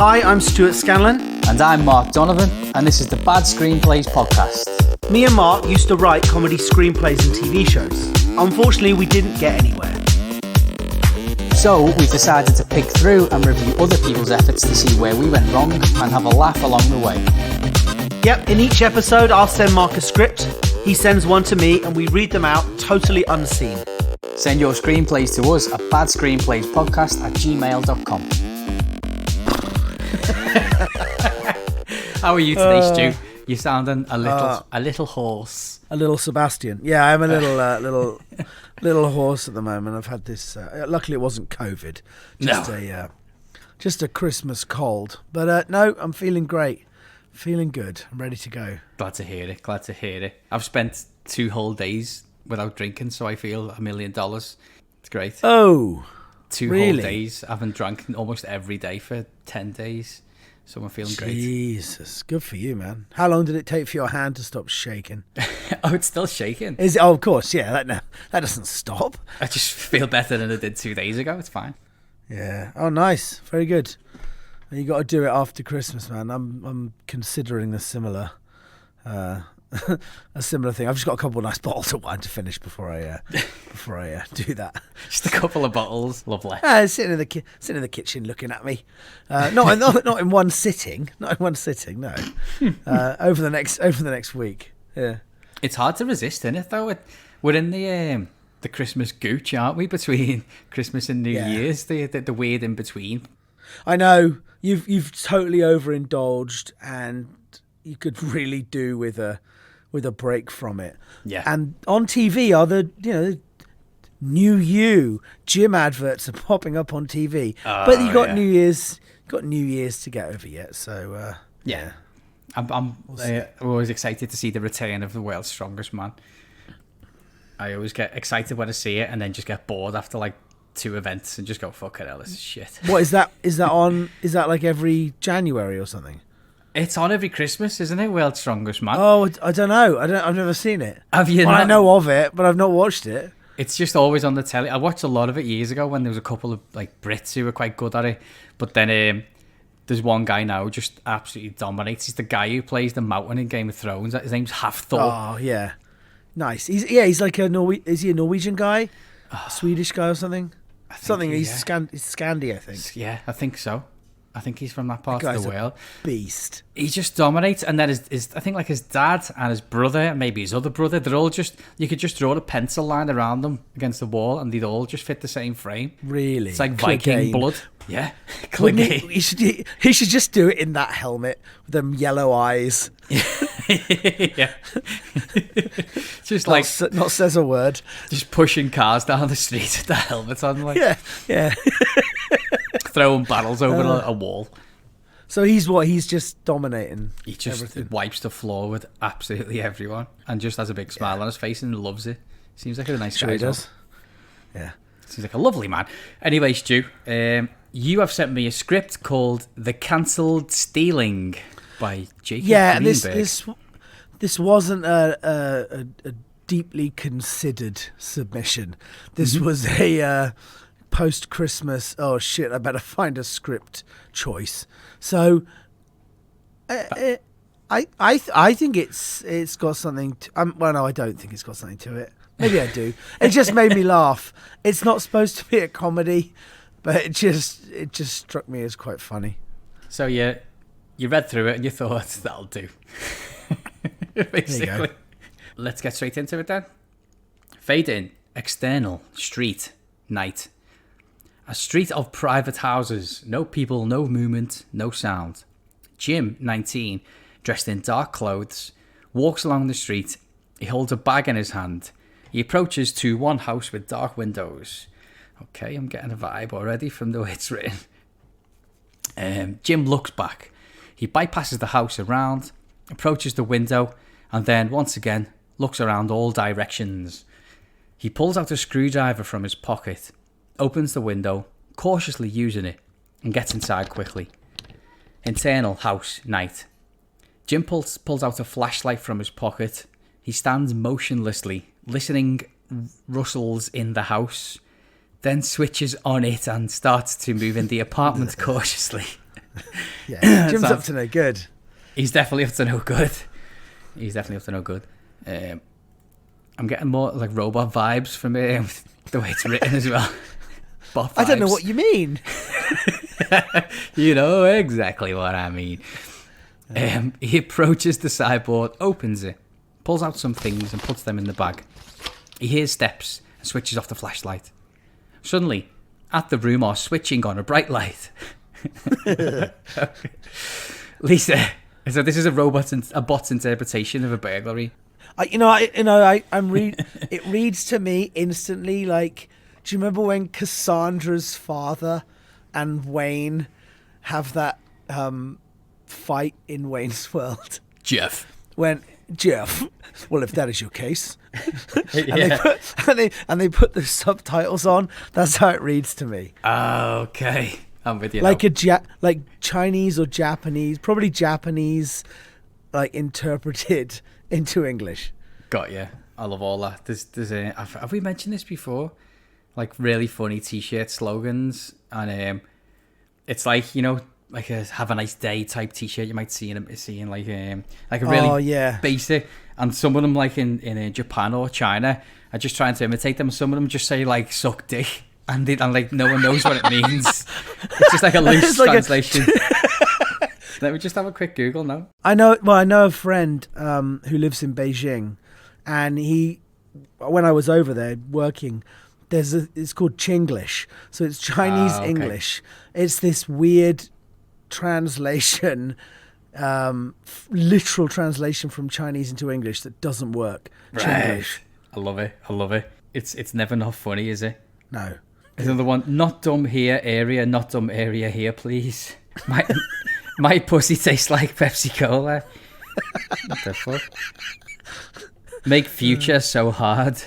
Hi, I'm Stuart Scanlon. And I'm Mark Donovan, and this is the Bad Screenplays podcast. Me and Mark used to write comedy screenplays and TV shows. Unfortunately, we didn't get anywhere. So we decided to pick through and review other people's efforts to see where we went wrong and have a laugh along the way. Yep, in each episode, I'll send Mark a script. He sends one to me, and we read them out totally unseen. Send your screenplays to us at badscreenplayspodcast@gmail.com. How are you today, Stu? You're sounding a little hoarse. A little Sebastian. Yeah, I'm a little hoarse at the moment. I've had this. Luckily, it wasn't COVID. Just a Christmas cold. But no, I'm feeling great. Feeling good. I'm ready to go. Glad to hear it. I've spent 2 whole days without drinking, so I feel $1 million. It's great. Oh, 2 really? whole days. I haven't drunk almost every day for 10 days. So I'm feeling great. Jesus, good for you, man. How long did it take for your hand to stop shaking? Oh, it's still shaking. Is it? Oh, of course, yeah. That doesn't stop. I just feel better than I did 2 days ago. It's fine. Yeah. Oh, nice. Very good. You got to do it after Christmas, man. I'm considering a similar thing. I've just got a couple of nice bottles of wine to finish before I do that. Just a couple of bottles, lovely. Sitting in the kitchen looking at me. Not in one sitting. Not in one sitting. No. Over the next week. Yeah. It's hard to resist, isn't it? Though we're in the Christmas gooch, aren't we? Between Christmas and New Year's, the weird in between. I know you've totally overindulged, and you could really do with a break from it. Yeah. And on TV are the New You gym adverts are popping up on TV, but you got New Year's to get over yet. So yeah. I'm always excited to see the return of the world's strongest man. I always get excited when I see it, and then just get bored after like 2 events and just go, fuck it, this is shit. What is that? Is that like every January or something? It's on every Christmas, isn't it? World's Strongest Man. Oh, I don't know. I've never seen it. Have you? Well, I know of it, but I've not watched it. It's just always on the telly. I watched a lot of it years ago when there was a couple of like Brits who were quite good at it. But then there's one guy now who just absolutely dominates. He's the guy who plays the Mountain in Game of Thrones. His name's Hafthor. Oh yeah, nice. He's like is he a Norwegian guy, a Swedish guy or something? He's Scandi, I think. Yeah, I think so. I think he's from that part of the world. Beast. He just dominates, and then his I think like his dad and his brother, and maybe his other brother, they're all just, you could just draw a pencil line around them against the wall, and they'd all just fit the same frame. Really? It's like Viking blood. Yeah. He should just do it in that helmet with them yellow eyes. Yeah. Just not says a word. Just pushing cars down the street with the helmet on, like. Yeah. Throwing barrels over a wall. So he's just dominating. He just everything. Wipes the floor with absolutely everyone, and just has a big smile on his face and loves it. Seems like a nice guy. He does. Yeah. Seems like a lovely man. Anyway, Stu, you have sent me a script called "The Cancelled Stealing" by Jacob Greenberg. Yeah, this wasn't a deeply considered submission. This was a post-Christmas, oh shit, I better find a script choice. So I think it's got something to, well, no, I don't think it's got something to it. Maybe I do. It just made me laugh. It's not supposed to be a comedy, but it just struck me as quite funny. So you read through it and you thought, that'll do. Basically. Let's get straight into it then. Fade in, external, street, night. A street of private houses, no people, no movement, no sound. Jim, 19, dressed in dark clothes, walks along the street. He holds a bag in his hand. He approaches to one house with dark windows. Okay, I'm getting a vibe already from the way it's written. Jim looks back. He bypasses the house around, approaches the window, and then once again looks around all directions. He pulls out a screwdriver from his pocket, opens the window, cautiously using it, and gets inside quickly. Internal house, night. Jim pulls out a flashlight from his pocket. He stands motionlessly, listening rustles in the house, then switches on it and starts to move in the apartment cautiously. Yeah, Jim's up to no good. He's definitely up to no good. I'm getting more like robot vibes from the way it's written as well. Bot vibes. I don't know what you mean. You know exactly what I mean. He approaches the sideboard, opens it, pulls out some things and puts them in the bag. He hears steps and switches off the flashlight. Suddenly, at the room are switching on a bright light. Okay. Lisa, so this is a bot's interpretation of a burglary. It reads to me instantly like, do you remember when Cassandra's father and Wayne have that fight in Wayne's World? Jeff. When Jeff, well, if that is your case, Yeah. and they put the subtitles on. That's how it reads to me. Okay, I'm with you. Like now. like Chinese or Japanese, probably Japanese, like interpreted into English. Got you. I love all that. There's a. Have we mentioned this before? Like really funny T-shirt slogans, and it's like, you know, like a "Have a nice day" type T-shirt you might see in like a really basic, and some of them like in Japan or China are just trying to imitate them. Some of them just say like "suck dick," and like no one knows what it means. It's just like a loose translation. Let me just have a quick Google now. I know a friend who lives in Beijing, and when I was over there working, it's called Chinglish, so it's Chinese English. It's this weird translation, literal translation from Chinese into English that doesn't work. Right. Chinglish. I love it. It's never not funny, is it? No. There's another one. Not dumb here, area. Not dumb area here, please. My pussy tastes like Pepsi Cola. What the fuck? Make future so hard.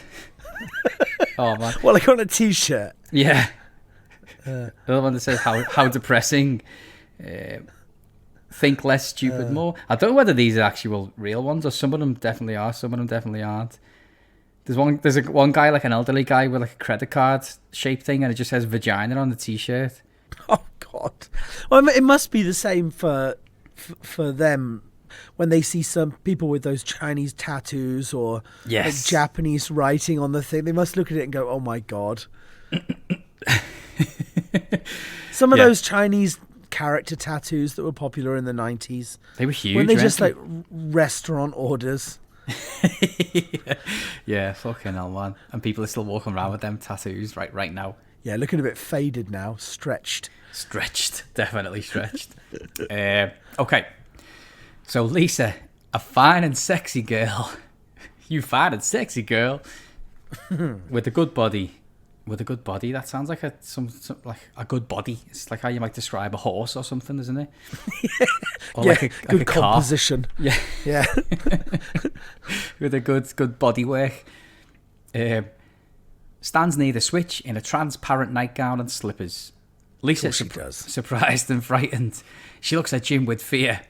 Oh man. Well, like on a T-shirt. Yeah. Another one that says how depressing. Think less, stupid more. I don't know whether these are actual real ones, or some of them definitely are. Some of them definitely aren't. There's one guy, like an elderly guy with like a credit card shaped thing, and it just says vagina on the T-shirt. Oh God! Well, it must be the same for them when they see some people with those Chinese tattoos or like Japanese writing on the thing. They must look at it and go, "Oh my God!" Some of those Chinese character tattoos that were popular in the 90s. They were huge. When they just like restaurant orders. Yeah, fucking hell, man. And people are still walking around with them tattoos right now. Yeah, looking a bit faded now, stretched. Definitely stretched. Okay, so Lisa, a fine and sexy girl. You fine and sexy girl with a good body. That sounds like some like a good body. It's like how you might describe a horse or something, isn't it? Or like a composition. Car. Yeah. With a good body work. Stands near the switch in a transparent nightgown and slippers. Lisa, surprised and frightened, she looks at Jim with fear.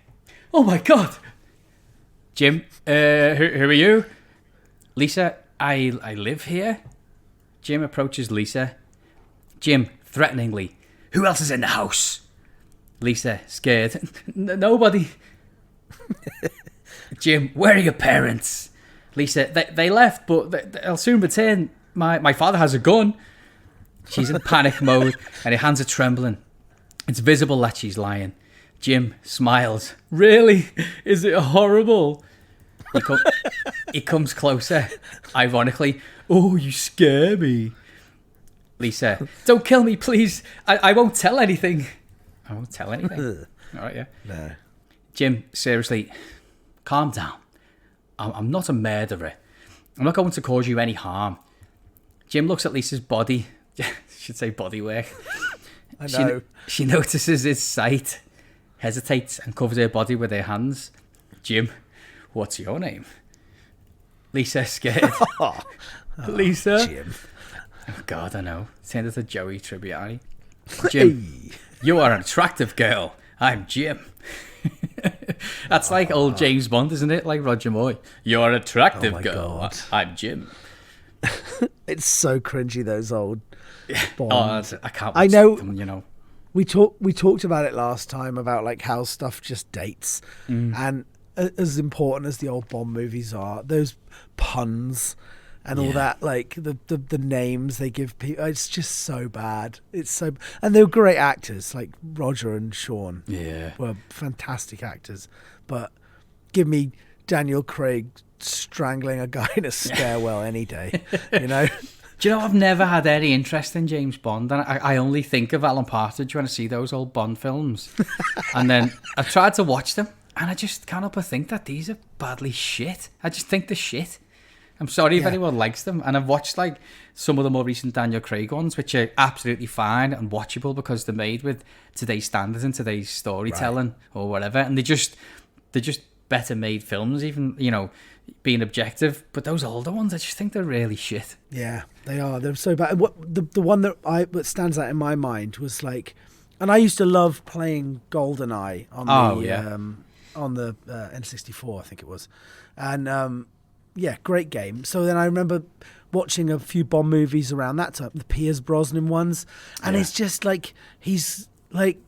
Oh my God! Jim, who are you? Lisa, I live here. Jim approaches Lisa. Jim, threateningly, who else is in the house? Lisa, scared, nobody. Jim, where are your parents? Lisa, they left, but they'll soon return. My father has a gun. She's in panic mode, and her hands are trembling. It's visible that she's lying. Jim smiles. Really? Is it horrible? He comes closer, ironically. Oh, you scare me. Lisa, don't kill me, please. I won't tell anything. I won't tell anything. All right, yeah. No. Jim, seriously, calm down. I'm not a murderer. I'm not going to cause you any harm. Jim looks at Lisa's body. Should say bodywork. I know. She notices his sight, hesitates, and covers her body with her hands. Jim, what's your name? Lisa, scared. Lisa? Jim. Oh, God, I know. Turned into Joey Tribbiani. Jim, you are an attractive girl. I'm Jim. That's like old James Bond, isn't it? Like Roger Moore. You're an attractive girl. God. I'm Jim. It's so cringy, those old Bonds. I can't I know. them, you know. we talked about it last time about like how stuff just dates, and as important as the old Bond movies are, those puns and all that, like the names they give people, it's just so bad. It's so, and they were great actors, like Roger and Sean. Yeah, were fantastic actors, but give me Daniel Craig strangling a guy in a stairwell any day, you know. Do you know, I've never had any interest in James Bond, and I only think of Alan Partridge when I see those old Bond films. And then I've tried to watch them, and I just can't help but think that these are badly shit. I just think they're shit. I'm sorry if anyone likes them. And I've watched like some of the more recent Daniel Craig ones, which are absolutely fine and watchable because they're made with today's standards and today's storytelling or whatever. And they're just better made films, even, you know, being objective. But those older ones, I just think they're really shit. Yeah, they are. They're so bad. What the one that stands out in my mind was like, and I used to love playing GoldenEye on the N64, I think it was, and great game. So then I remember watching a few Bond movies around that time, the Pierce Brosnan ones, and it's just like he's like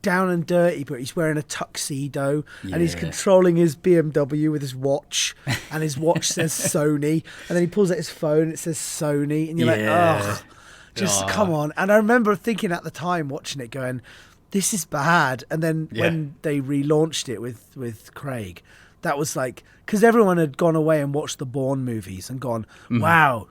down and dirty, but he's wearing a tuxedo and he's controlling his BMW with his watch, and his watch says Sony, and then he pulls out his phone, it says Sony, and you're like, ugh, just come on. And I remember thinking at the time, watching it, going, this is bad. And then when they relaunched it with Craig, that was like, because everyone had gone away and watched the Bourne movies and gone, wow,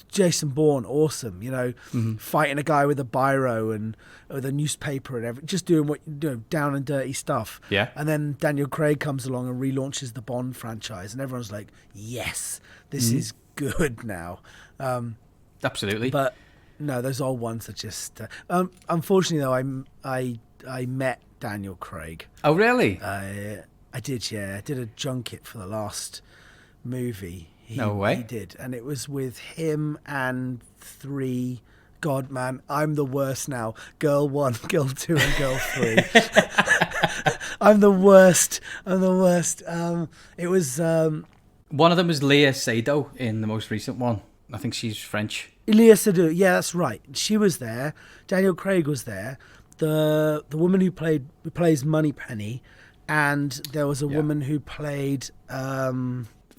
Jason Bourne, awesome, you know, fighting a guy with a biro and with a newspaper and everything, just doing what, you know, down and dirty stuff. Yeah. And then Daniel Craig comes along and relaunches the Bond franchise, and everyone's like, yes, this is good now. Absolutely. But no, those old ones are just. Unfortunately, though, I met Daniel Craig. Oh, really? I did, yeah. I did a junket for the last movie. No way. He did, and it was with him and three. God, man, I'm the worst now. Girl 1, Girl 2, and Girl 3. I'm the worst. It was. One of them was Léa Seydoux in the most recent one. I think she's French. Léa Seydoux, yeah, that's right. She was there. Daniel Craig was there. The woman who plays Moneypenny, and there was a woman who played.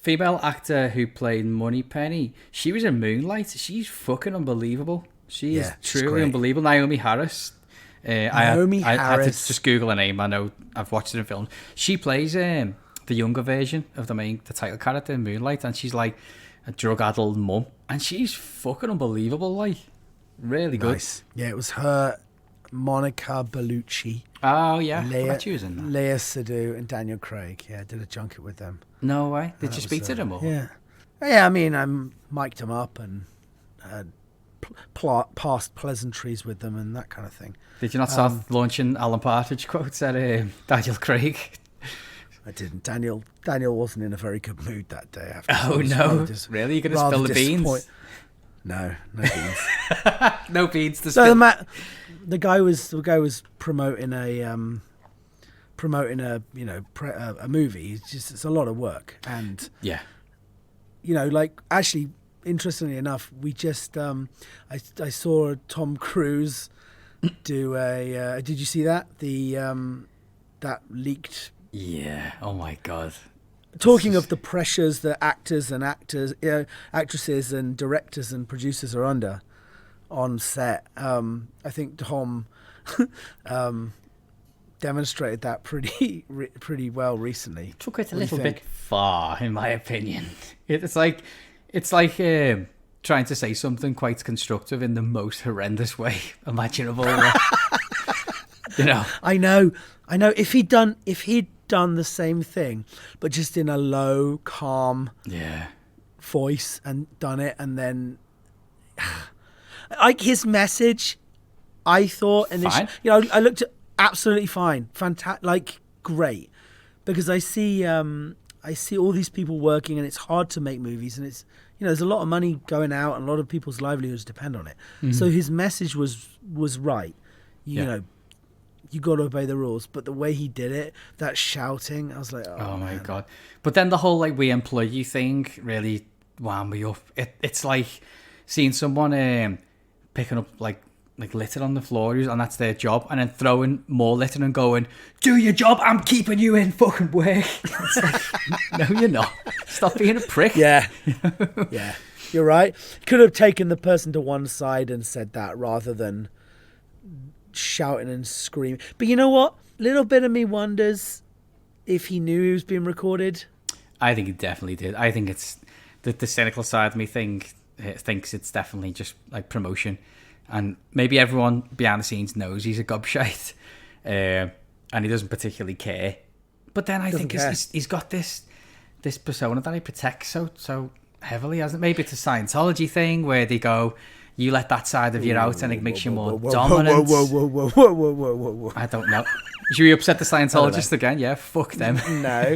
Female actor who played Moneypenny. She was in Moonlight. She's fucking unbelievable. She is truly unbelievable. Naomi Harris. Naomi Harris. I had to just Google her name. I know I've watched her in films. She plays the younger version of the title character in Moonlight, and she's like a drug-addled mum, and she's fucking unbelievable. Like, really good. Nice. Yeah, it was her, Monica Bellucci. Oh yeah, she was in that. Léa Seydoux and Daniel Craig. Yeah, I did a junket with them. No way. Did you speak to them or? Yeah. Yeah, I mean, I mic'd them up and passed pleasantries with them and that kind of thing. Did you not start launching Alan Partridge quotes at Daniel Craig? I didn't. Daniel wasn't in a very good mood that day. Oh no! Really? You're going to spill the beans? No beans. No beans to spill. So the guy was promoting a movie. It's a lot of work, and you know, like, actually, interestingly enough, we just I saw Tom Cruise do a. Did you see that? That leaked. Yeah. Oh my God. Talking of the pressures that actors, actresses and directors and producers are under on set, I think Tom demonstrated that pretty well recently. Took it a little bit far, in my opinion. It's like trying to say something quite constructive in the most horrendous way imaginable. You know. I know. If he'd done the same thing, but just in a low, calm voice and done it, and then like his message, I thought initially, you know, I looked at absolutely fine, fantastic, like great, because I see all these people working, and it's hard to make movies, and it's, you know, there's a lot of money going out, and a lot of people's livelihoods depend on it. Mm-hmm. So his message was right, you know. You got to obey the rules, but the way he did it, that shouting, I was like, oh my God. But then the whole, like, we employ you thing really wound me up. It's like seeing someone picking up, like, like litter on the floor, and that's their job, and then throwing more litter and going, "Do your job, I'm keeping you in fucking work." It's like, no, you're not. Stop being a prick. Yeah. Yeah. You're right. Could have taken the person to one side and said that rather than shouting and screaming. But you know what? A little bit of me wonders if he knew he was being recorded. I think he definitely did. I think it's the cynical side of me thinks it's definitely just like promotion. And maybe everyone behind the scenes knows he's a gobshite, and he doesn't particularly care. But then I think he's got this persona that he protects so heavily, hasn't it? Maybe it's a Scientology thing where they go, you let that side of you out and it makes you more dominant. Whoa. I don't know. Should we upset the Scientologist again? Yeah, fuck them. No.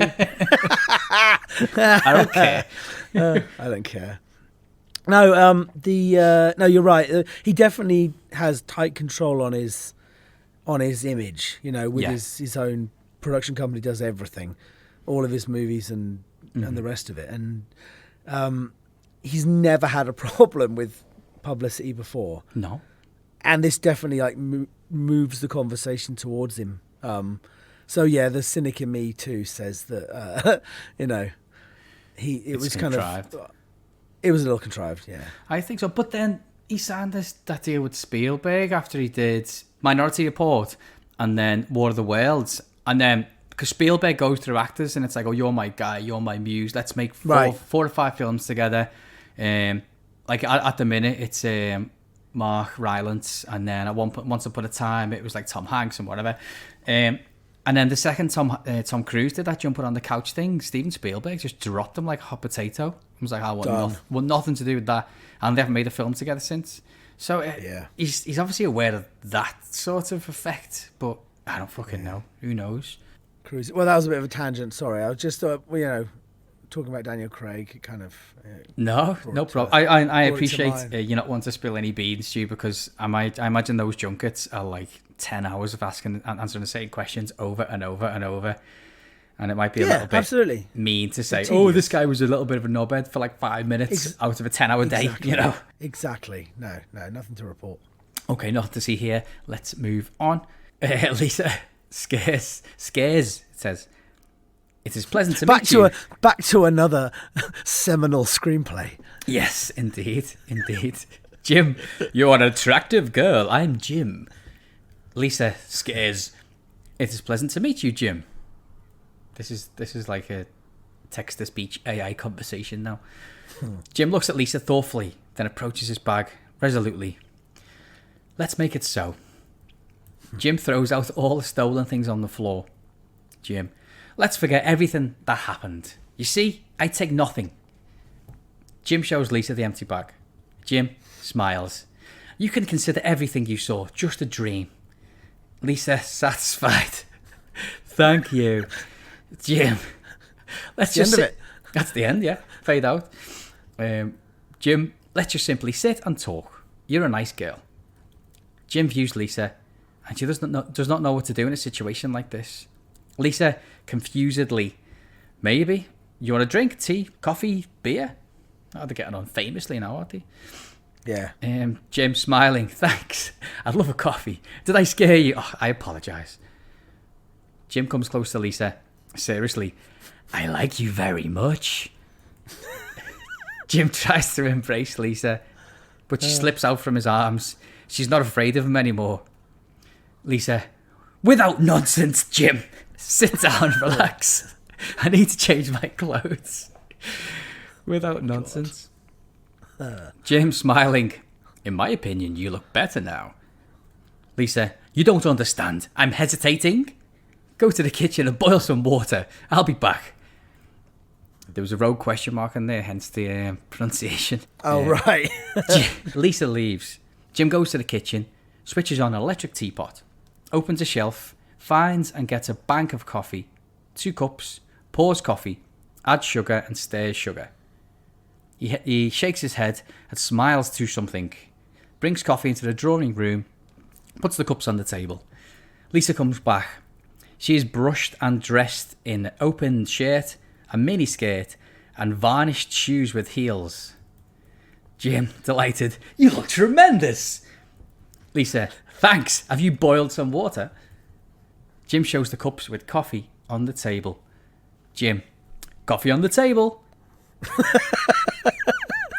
I don't care. I don't care. No, no, you're right. He definitely has tight control on his image. You know, with his own production company, does everything, all of his movies and the rest of it. And he's never had a problem with publicity before. No. And this definitely like moves the conversation towards him. So yeah, the cynic in me too says that you know, it was contrived. It was a little contrived, yeah. I think so. But then he signed that deal with Spielberg after he did Minority Report and then War of the Worlds. And then, because Spielberg goes through actors and it's like, oh, you're my guy, you're my muse. Let's make four or five films together. Like at the minute, it's Mark Rylance. And then once upon a time, it was like Tom Hanks and whatever. And then the second Tom Cruise did that jumping on the couch thing, Steven Spielberg just dropped him like a hot potato. I was like, I want nothing to do with that. And they haven't made a film together since. So he's obviously aware of that sort of effect, but I don't fucking know. Who knows? Cruise. Well, that was a bit of a tangent. Sorry, I was just talking about Daniel Craig. It kind of no problem. I appreciate you not wanting to spill any beans, Stu, because I imagine those junkets are like 10 hours of answering the same questions over and over and over. And it might be a little bit mean to say, oh, this guy was a little bit of a knobhead for like 5 minutes out of a 10-hour day, you know? Exactly. No, nothing to report. Okay, nothing to see here. Let's move on. Lisa scares, it says. It is pleasant to meet you. Back to another seminal screenplay. Yes, indeed. Jim, you're an attractive girl. I'm Jim. Lisa scares. It is pleasant to meet you, Jim. This is like a text-to-speech AI conversation now. Jim looks at Lisa thoughtfully, then approaches his bag resolutely. Let's make it so. Jim throws out all the stolen things on the floor. Jim, let's forget everything that happened. You see, I take nothing. Jim shows Lisa the empty bag. Jim smiles. You can consider everything you saw just a dream. Lisa, satisfied. Thank you. Jim, let's just sit. That's the end, yeah. Fade out. Jim, let's just simply sit and talk. You're a nice girl. Jim views Lisa, and she does not know what to do in a situation like this. Lisa, confusedly, maybe you want a drink, tea, coffee, beer? Oh, they're getting on famously now, aren't they? Yeah. Jim, smiling, thanks. I'd love a coffee. Did I scare you? Oh, I apologise. Jim comes close to Lisa. Seriously, I like you very much. Jim tries to embrace Lisa, but she slips out from his arms. She's not afraid of him anymore. Lisa, without nonsense, Jim. Sit down, relax. I need to change my clothes. Without nonsense. Jim smiling. In my opinion, you look better now. Lisa, you don't understand. I'm hesitating. Go to the kitchen and boil some water. I'll be back. There was a rogue question mark in there, hence the pronunciation. Oh, right. Lisa leaves. Jim goes to the kitchen, switches on an electric teapot, opens a shelf, finds and gets a bank of coffee, 2 cups, pours coffee, adds sugar and stirs sugar. He shakes his head and smiles to something, brings coffee into the drawing room, puts the cups on the table. Lisa comes back. She is brushed and dressed in open shirt, a mini skirt, and varnished shoes with heels. Jim, delighted, you look tremendous. Lisa, thanks. Have you boiled some water? Jim shows the cups with coffee on the table. Jim, coffee on the table.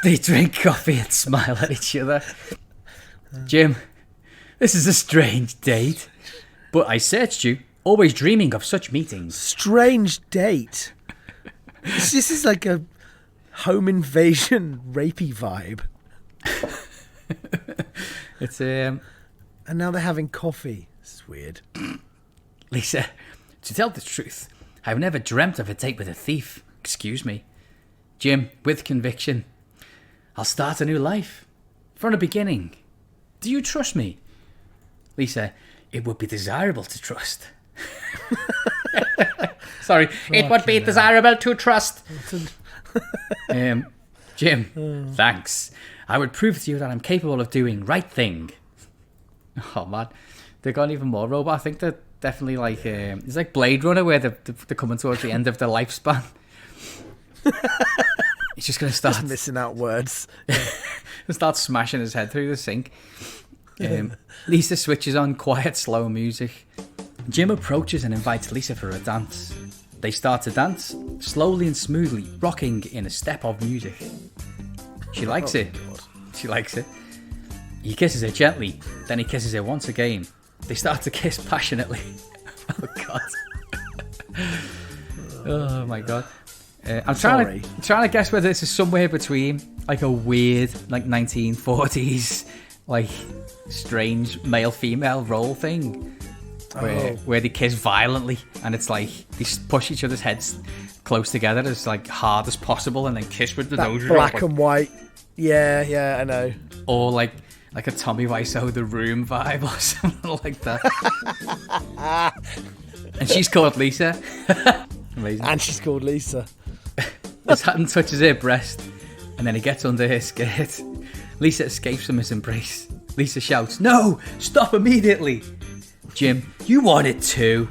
They drink coffee and smile at each other. Jim, this is a strange date. But I searched you, always dreaming of such meetings. Strange date. This is like a home invasion rapey vibe. It's And now they're having coffee. This is weird. Lisa, to tell the truth, I've never dreamt of a date with a thief. Excuse me. Jim, with conviction. I'll start a new life. From the beginning. Do you trust me? Lisa, it would be desirable to trust. Sorry, it would be desirable to trust. Jim, thanks. I would prove to you that I'm capable of doing right thing. Oh man, they've gone even more robot. I think they're definitely like it's like Blade Runner, where they're coming towards the end of their lifespan. He's just gonna start Just missing out words. start smashing his head through the sink. Lisa switches on quiet, slow music. Jim approaches and invites Lisa for a dance. They start to dance, slowly and smoothly, rocking in a step of music. She likes it. God. She likes it. He kisses her gently, then he kisses her once again. They start to kiss passionately. Oh God. Oh my God. I'm trying to guess whether this is somewhere between like a weird like 1940s like strange male-female role thing where they kiss violently and it's like they push each other's heads close together as like hard as possible and then kiss with the That nose black and white. Yeah, I know. or like a Tommy Wiseau The Room vibe or something like that. And she's called Lisa. Amazing. And she's called Lisa. His hand touches her breast, and then he gets under her skirt. Lisa escapes from his embrace. Lisa shouts, "No! Stop immediately!" Jim, you want it too.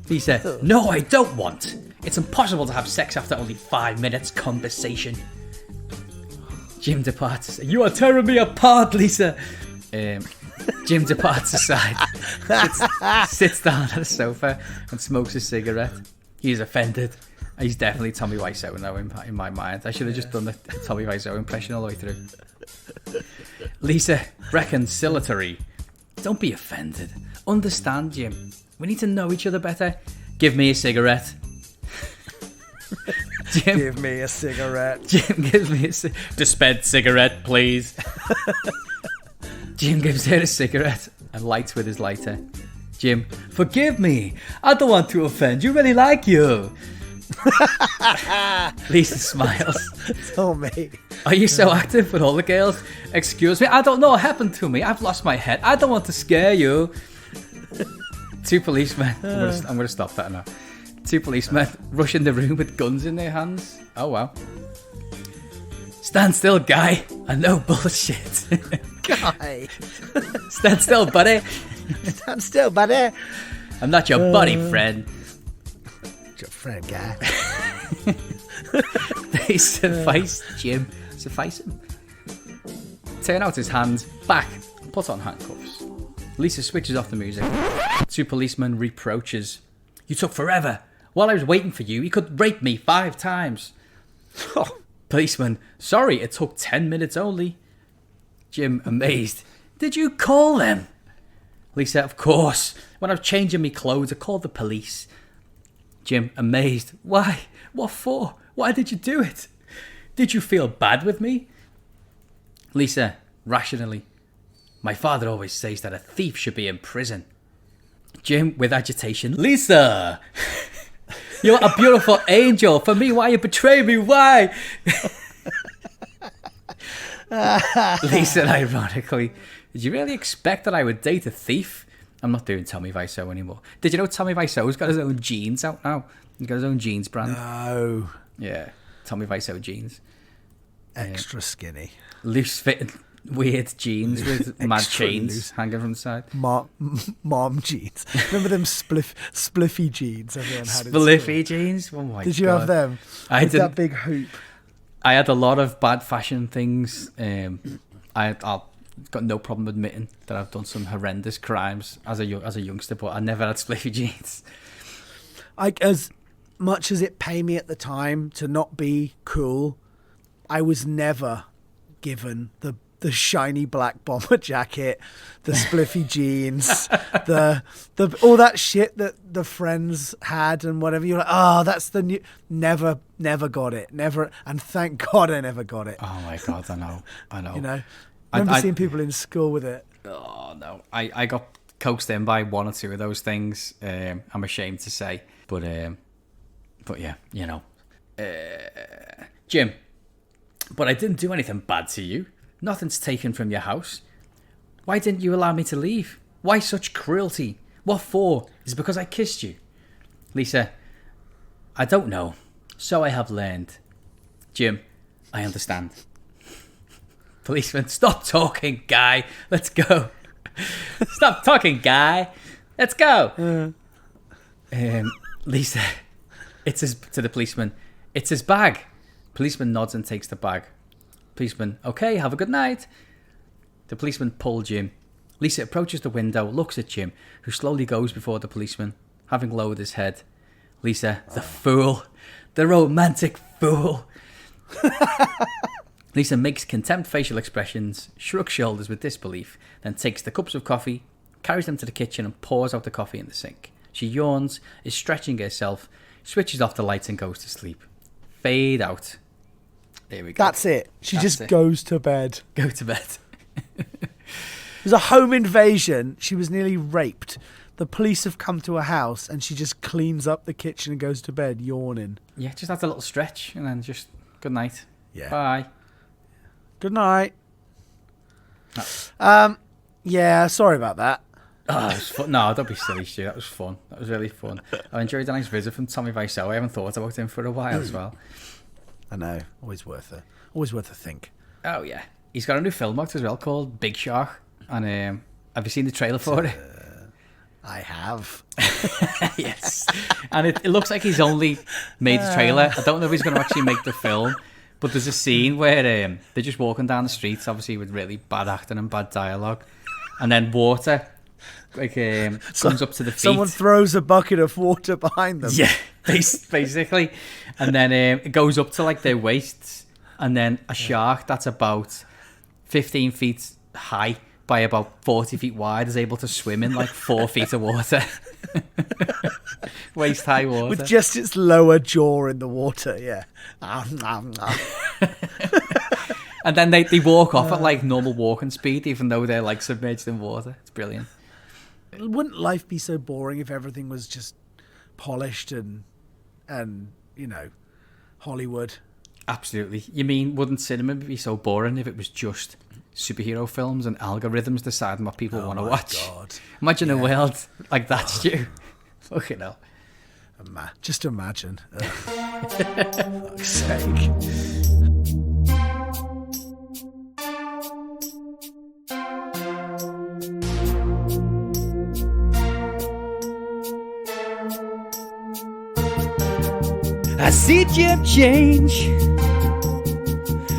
Lisa, no, I don't want. It's impossible to have sex after only 5 minutes conversation. Jim departs. You are tearing me apart, Lisa. Jim departs aside, sits down at a sofa and smokes a cigarette. He's offended. He's definitely Tommy Wiseau now in my mind. I should have just done the Tommy Wiseau impression all the way through. Lisa, reconciliatory. Don't be offended. Understand, Jim. We need to know each other better. Give me a cigarette. Jim, Give me a cigarette. Jim gives me a dispense cigarette, please. Jim gives her a cigarette and lights with his lighter. Jim, forgive me. I don't want to offend. You really like you. Lisa smiles. Oh, mate. Are you so active with all the girls? Excuse me, I don't know what happened to me. I've lost my head. I don't want to scare you. Two policemen. I'm going to stop that now. Two policemen rush in the room with guns in their hands. Oh, wow. Stand still, guy. And no bullshit. Guy. Stand still, buddy. Stand still, buddy. I'm not your buddy, friend. Your friend, guy. They suffice Jim. Suffice him. Turn out his hands, back, put on handcuffs. Lisa switches off the music. Two policemen reproaches. You took forever. While I was waiting for you, he could rape me 5 times. Oh. Policeman, sorry, it took 10 minutes only. Jim, amazed. Did you call them? Lisa, of course. When I was changing me clothes, I called the police. Jim, amazed. Why? What for? Why did you do it? Did you feel bad with me? Lisa, rationally. My father always says that a thief should be in prison. Jim, with agitation. Lisa! You're a beautiful angel. For me, why you betray me? Why? Lisa, ironically. Did you really expect that I would date a thief? I'm not doing Tommy Wiseau anymore. Did you know Tommy Wiseau's got his own jeans out now? He's got his own jeans brand. No. Yeah, Tommy Wiseau jeans. Extra skinny. Loose fitting, weird jeans with mad chains loose. hanging from the side. Mom jeans. Remember them spliffy jeans everyone had in Spliffy school? jeans? Oh my God. Did you have them? I With didn't. that big hoop. I had a lot of bad fashion things. I'll got no problem admitting that I've done some horrendous crimes as a youngster, but I never had spliffy jeans. As much as it paid me at the time to not be cool, I was never given the shiny black bomber jacket, the spliffy jeans, the all that shit that the friends had and whatever. You're like, oh, that's the new. Never got it. Never, and thank God I never got it. Oh my God, I know. You know, I remember seeing people in school with it. Oh no, I got coaxed in by one or two of those things. I'm ashamed to say, but yeah, you know, Jim. But I didn't do anything bad to you. Nothing's taken from your house. Why didn't you allow me to leave? Why such cruelty? What for? Is it because I kissed you? Lisa, I don't know. So I have learned. Jim, I understand. Policeman, stop talking, guy. Let's go. Stop talking, guy. Let's go. Lisa, to the policeman, it's his bag. Policeman nods and takes the bag. Policeman, okay, have a good night. The policeman pulled Jim. Lisa approaches the window, looks at Jim, who slowly goes before the policeman, having lowered his head. Lisa, the fool. The romantic fool. Lisa makes contempt facial expressions, shrugs shoulders with disbelief, then takes the cups of coffee, carries them to the kitchen and pours out the coffee in the sink. She yawns, is stretching herself, switches off the lights and goes to sleep. Fade out. There we go. That's it. She just goes to bed. Go to bed. It was a home invasion. She was nearly raped. The police have come to her house and she just cleans up the kitchen and goes to bed, yawning. Yeah, just have a little stretch and then just good night. Yeah. Bye. Good night. Oh. Yeah, sorry about that. Oh, it was fun. No, don't be silly, Stu. That was fun. That was really fun. I enjoyed a nice visit from Tommy Wiseau. I haven't thought about him for a while as well. I know. Always worth a think. Oh, yeah. He's got a new film out as well called Big Shark. And have you seen the trailer for it? I have. Yes. And it looks like he's only made the trailer. I don't know if he's going to actually make the film. But there's a scene where they're just walking down the streets, obviously with really bad acting and bad dialogue. And then water comes up to the feet. Someone throws a bucket of water behind them. Yeah, basically. And then it goes up to like their waists. And then a shark that's about 15 feet high by about 40 feet wide is able to swim in like 4 feet of water. Waist high water. With just its lower jaw in the water, yeah. And then they walk off at like normal walking speed, even though they're like submerged in water. It's brilliant. Wouldn't life be so boring if everything was just polished and you know, Hollywood? Absolutely. You mean, wouldn't cinema be so boring if it was just superhero films and algorithms deciding what people want to watch? God. Imagine a world like that, Stu. Fucking hell. Just imagine. Fuck's sake. I see Jim change,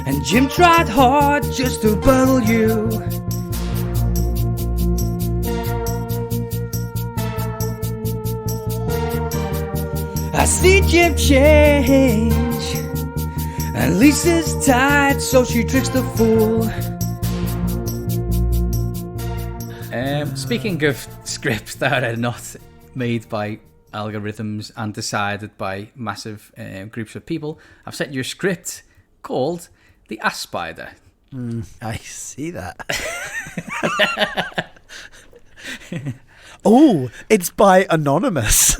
and Jim tried hard just to bottle you. I see Jim change, and Lisa's tired, so she tricks the fool. Speaking of scripts that are not made by algorithms and decided by massive groups of people, I've sent you a script called The Ass Spider. I see that. Oh, it's by Anonymous.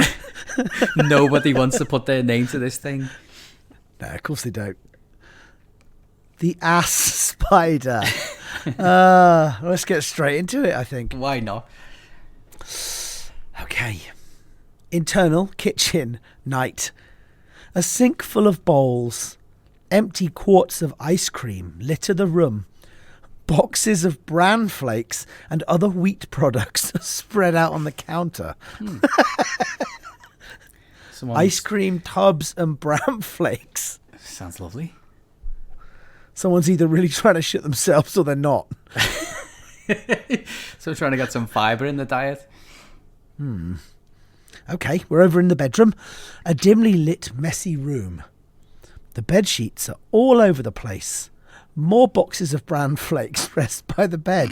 Nobody wants to put their name to this thing. No, of course they don't. The Ass Spider. Let's get straight into it, I think. Why not? Okay. Internal kitchen night. A sink full of bowls. Empty quarts of ice cream litter the room. Boxes of bran flakes and other wheat products are spread out on the counter. Ice cream tubs and bran flakes. Sounds lovely. Someone's either really trying to shit themselves or they're not. So trying to get some fibre in the diet. Okay, we're over in the bedroom. A dimly lit, messy room. The bed sheets are all over the place. More boxes of bran flakes rest by the bed,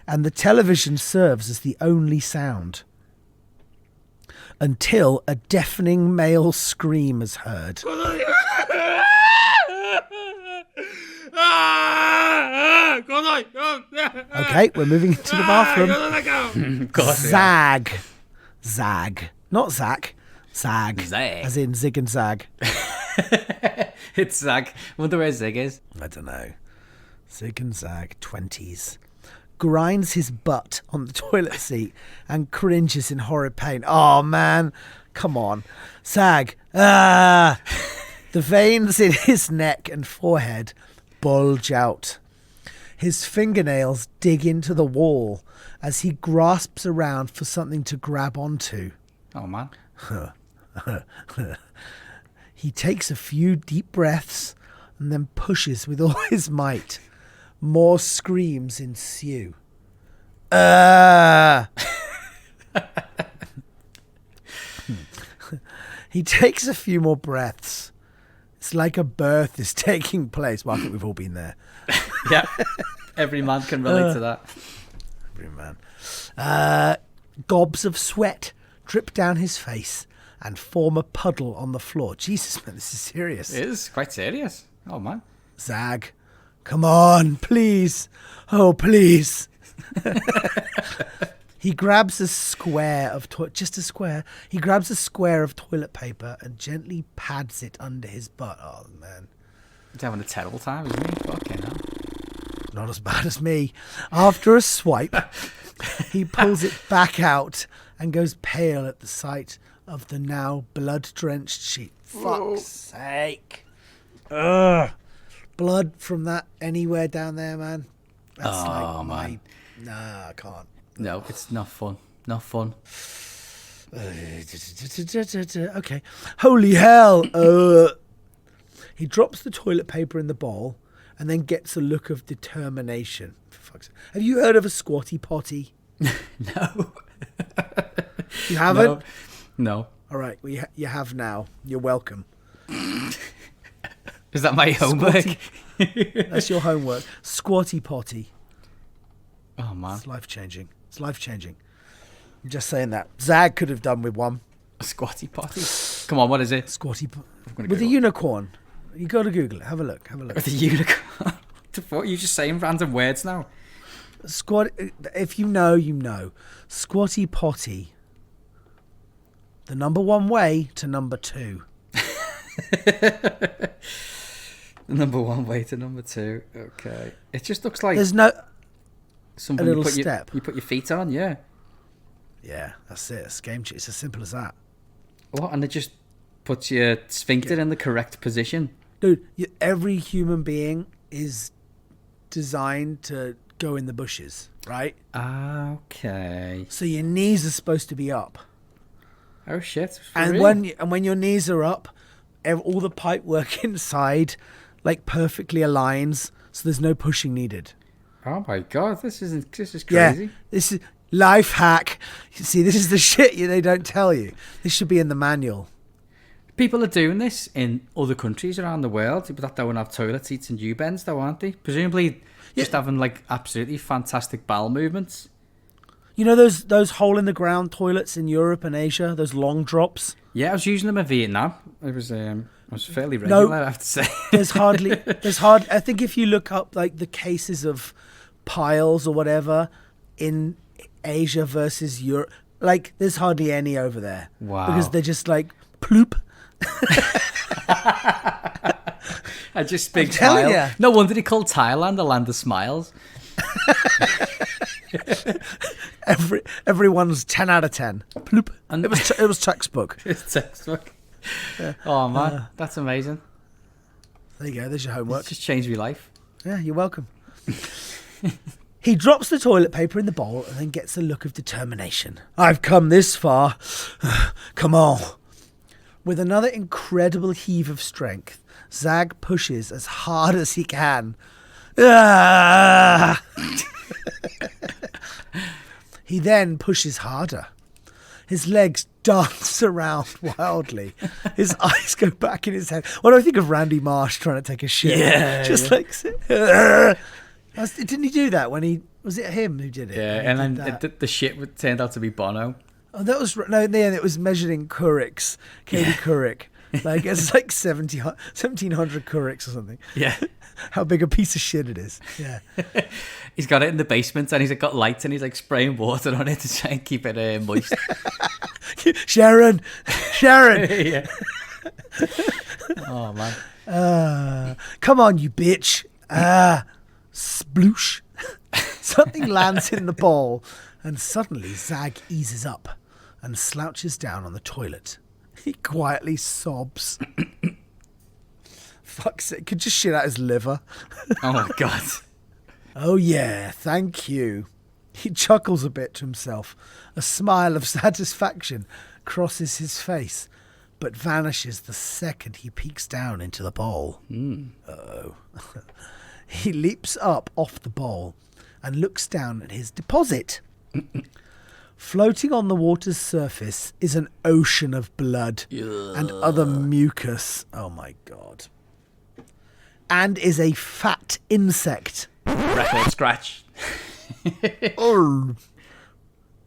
and the television serves as the only sound. Until a deafening male scream is heard. Okay, we're moving into the bathroom. Zag. Zag. Not Zach. Zag. Zag. As in Zig and Zag. It's Zag. I wonder where Zig is. I don't know. Zig and Zag, 20s. Grinds his butt on the toilet seat and cringes in horrid pain. Oh, man. Come on. Zag. Ah! The veins in his neck and forehead bulge out. His fingernails dig into the wall as he grasps around for something to grab onto. Oh, man. He takes a few deep breaths and then pushes with all his might. More screams ensue. He takes a few more breaths. It's like a birth is taking place. Well, I think we've all been there. Yeah. Every man can relate to that. Every man. Gobs of sweat drip down his face and form a puddle on the floor. Jesus, man, this is serious. It is quite serious. Oh, man. Zag, come on, please. Oh, please. He grabs a square of just a square. He grabs a square of toilet paper and gently pads it under his butt. Oh, man. He's having a terrible time, isn't he? Fucking hell. Not as bad as me. After a swipe, he pulls it back out and goes pale at the sight of the now blood-drenched sheet. Fuck's sake. Ugh. Blood from that anywhere down there, man. That's man. Nah, I can't. No, it's not fun. Not fun. Okay. Holy hell. He drops the toilet paper in the bowl and then gets a look of determination. For fuck's sake. Have you heard of a squatty potty? No. You haven't? No. All right. Well, you have now. You're welcome. Is that my homework? That's your homework. Squatty potty. Oh, man. It's life-changing. It's life-changing. I'm just saying that. Zag could have done with one. A squatty potty? Come on, what is it? Squatty potty. With a unicorn. You got to Google it. Have a look. With a unicorn? What? You're just saying random words now. If you know, you know. Squatty potty. The number one way to number two. The number one way to number two. Okay. It just looks like there's no something a little you put step. You put your feet on, yeah. Yeah, that's it. It's game. It's as simple as that. What? And it just puts your sphincter in the correct position. Dude, every human being is designed to go in the bushes, right? Okay. So your knees are supposed to be up. Oh shit! And when your knees are up, all the pipe work inside like perfectly aligns, so there's no pushing needed. Oh my god, this is crazy. Yeah, this is life hack. You see, this is the shit they don't tell you. This should be in the manual. People are doing this in other countries around the world, but that don't have toilet seats and U-bends, though, aren't they? Presumably, just having like absolutely fantastic bowel movements. You know those hole in the ground toilets in Europe and Asia, those long drops. Yeah, I was using them in Vietnam. It was fairly regular, I have to say. I think if you look up like the cases of piles or whatever in Asia versus Europe, like there's hardly any over there. Wow. Because they're just like ploop. I just big tile. No wonder they call Thailand the land of smiles. Everyone's 10 out of 10. Ploop. And it was textbook. It's textbook. Yeah. Oh man, that's amazing. There you go. There's your homework. It's just changed my life. Yeah, you're welcome. He drops the toilet paper in the bowl and then gets a look of determination. I've come this far. Come on. With another incredible heave of strength, Zag pushes as hard as he can. He then pushes harder. His legs dance around wildly. His eyes go back in his head. What do I think of Randy Marsh trying to take a shit? Yeah, like... Didn't he do that when he... Was it him who did it? Yeah, and then the shit turned out to be Bono. Oh, that was... No, in the end, it was measured in Courics. Katie Couric. Like, it's like 1,700 Courics or something. Yeah. How big a piece of shit it is. Yeah. He's got it in the basement and he's got lights and he's like spraying water on it to try and keep it moist. Sharon! Yeah. Oh, man. Come on, you bitch. Sploosh. Something lands in the bowl and suddenly Zag eases up and slouches down on the toilet. He quietly sobs. Fuck's sake, could just shit out his liver. Oh my God. Oh yeah, thank you. He chuckles a bit to himself. A smile of satisfaction crosses his face, but vanishes the second he peeks down into the bowl. Uh-oh. He leaps up off the bowl and looks down at his deposit. Floating on the water's surface is an ocean of blood and other mucus. Oh my God. And is a fat insect. Record scratch. Oh,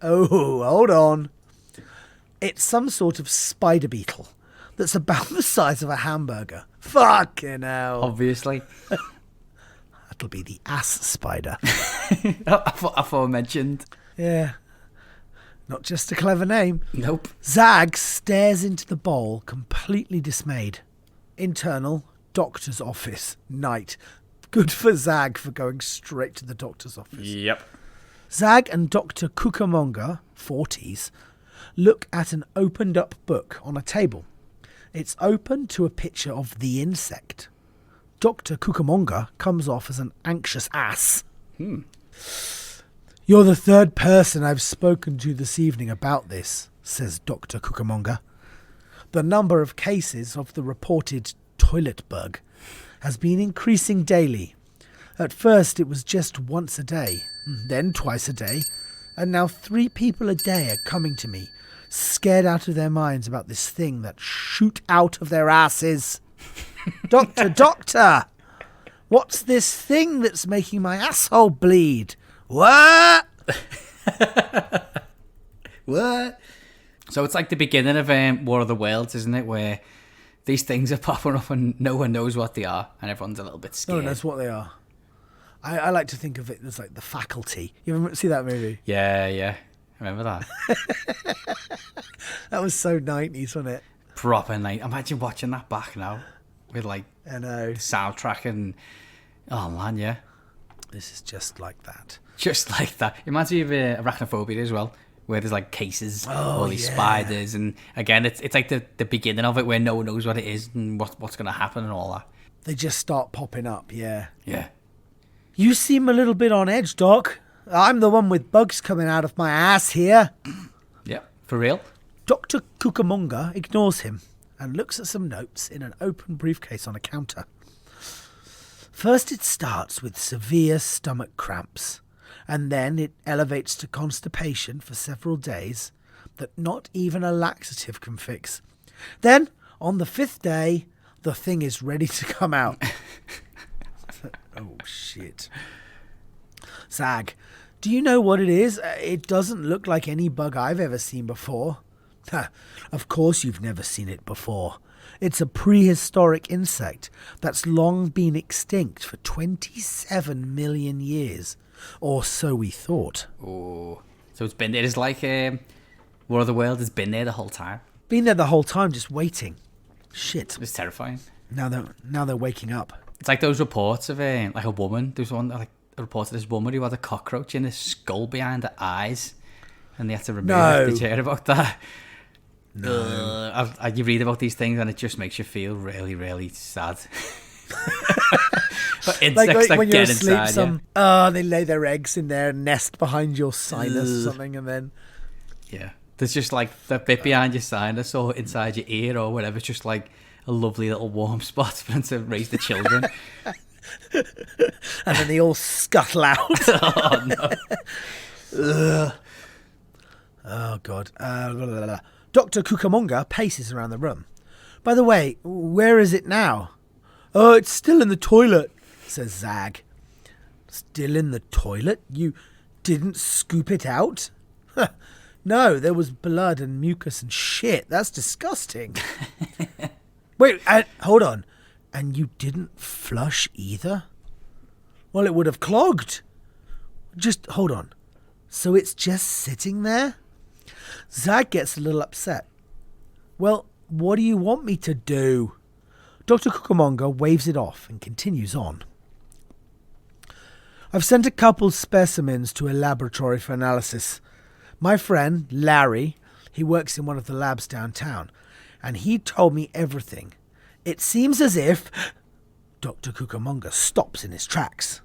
hold on. It's some sort of spider beetle that's about the size of a hamburger. Fucking hell. Obviously. That'll be the ass spider. Aforementioned. Yeah. Not just a clever name. Nope. Zag stares into the bowl, completely dismayed. Internal, doctor's office, night. Good for Zag for going straight to the doctor's office. Yep. Zag and Dr. Cucamonga, 40s, look at an opened up book on a table. It's open to a picture of the insect. Dr. Cucamonga comes off as an anxious ass. You're the third person I've spoken to this evening about this, says Dr. Cucamonga. The number of cases of the reported toilet bug has been increasing daily. At first it was just once a day, then twice a day, and now 3 people a day are coming to me, scared out of their minds about this thing that shoot out of their asses. Doctor, what's this thing that's making my asshole bleed? What? What? So it's like the beginning of War of the Worlds, isn't it? Where these things are popping up and no one knows what they are, and everyone's a little bit scared. No one knows what they are. I like to think of it as like The Faculty. You ever see that movie? Yeah. Remember that? That was so 90s, wasn't it? Proper night. Imagine watching that back now with like I know. soundtrack and oh man, yeah. This is just like that. Just like that. It reminds me of Arachnophobia as well, where there's like cases, all these yeah. spiders, and again, it's like the beginning of it where no one knows what it is and what's going to happen and all that. They just start popping up, yeah. Yeah. You seem a little bit on edge, Doc. I'm the one with bugs coming out of my ass here. Yeah, for real. Dr. Cucamonga ignores him and looks at some notes in an open briefcase on a counter. First it starts with severe stomach cramps, and then it elevates to constipation for several days that not even a laxative can fix. Then, on the 5th day, the thing is ready to come out. Oh, shit. Zag, do you know what it is? It doesn't look like any bug I've ever seen before. Of course you've never seen it before. It's a prehistoric insect that's long been extinct for 27 million years. Or so we thought. Oh, so it's been there. It's like War of the World has been there the whole time. Been there the whole time, just waiting. Shit. It's terrifying. Now they're waking up. It's like those reports of like a woman. There's one like a report of this woman who had a cockroach in her skull behind her eyes, and they had to remove it. Did you hear about that? No. You read about these things and it just makes you feel really, really sad. But insects like when you're get asleep, inside, they lay their eggs in their nest behind your sinus or something, and then yeah, there's just like the bit behind your sinus or inside your ear or whatever. It's just like a lovely little warm spot for them to raise the children. and then they all scuttle out. Oh no. Ugh. Oh, God. Dr. Cucamonga paces around the room. By the way, where is it now? Oh, it's still in the toilet, says Zag. Still in the toilet? You didn't scoop it out? No, there was blood and mucus and shit. That's disgusting. Wait, hold on. And you didn't flush either? Well, it would have clogged. Just hold on. So it's just sitting there? Zag gets a little upset. Well, what do you want me to do? Dr. Cucamonga waves it off and continues on. I've sent a couple specimens to a laboratory for analysis. My friend, Larry, he works in one of the labs downtown, and he told me everything. It seems as if... Dr. Cucamonga stops in his tracks.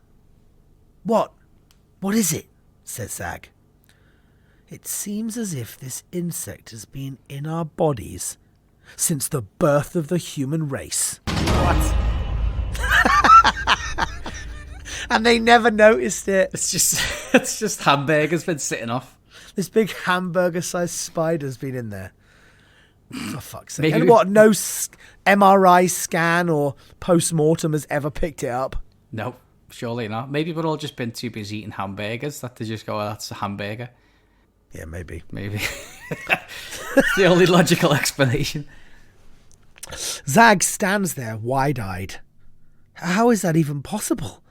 What? What is it? Says Zag. It seems as if this insect has been in our bodies since the birth of the human race. What? And they never noticed it. It's just hamburgers been sitting off. This big hamburger-sized spider's been in there. For fuck's sake. Maybe And what, no MRI scan or post-mortem has ever picked it up? No, surely not. Maybe we've all just been too busy eating hamburgers that they just go, oh, that's a hamburger. Yeah, maybe. Maybe. It's the only logical explanation. Zag stands there wide-eyed. How is that even possible?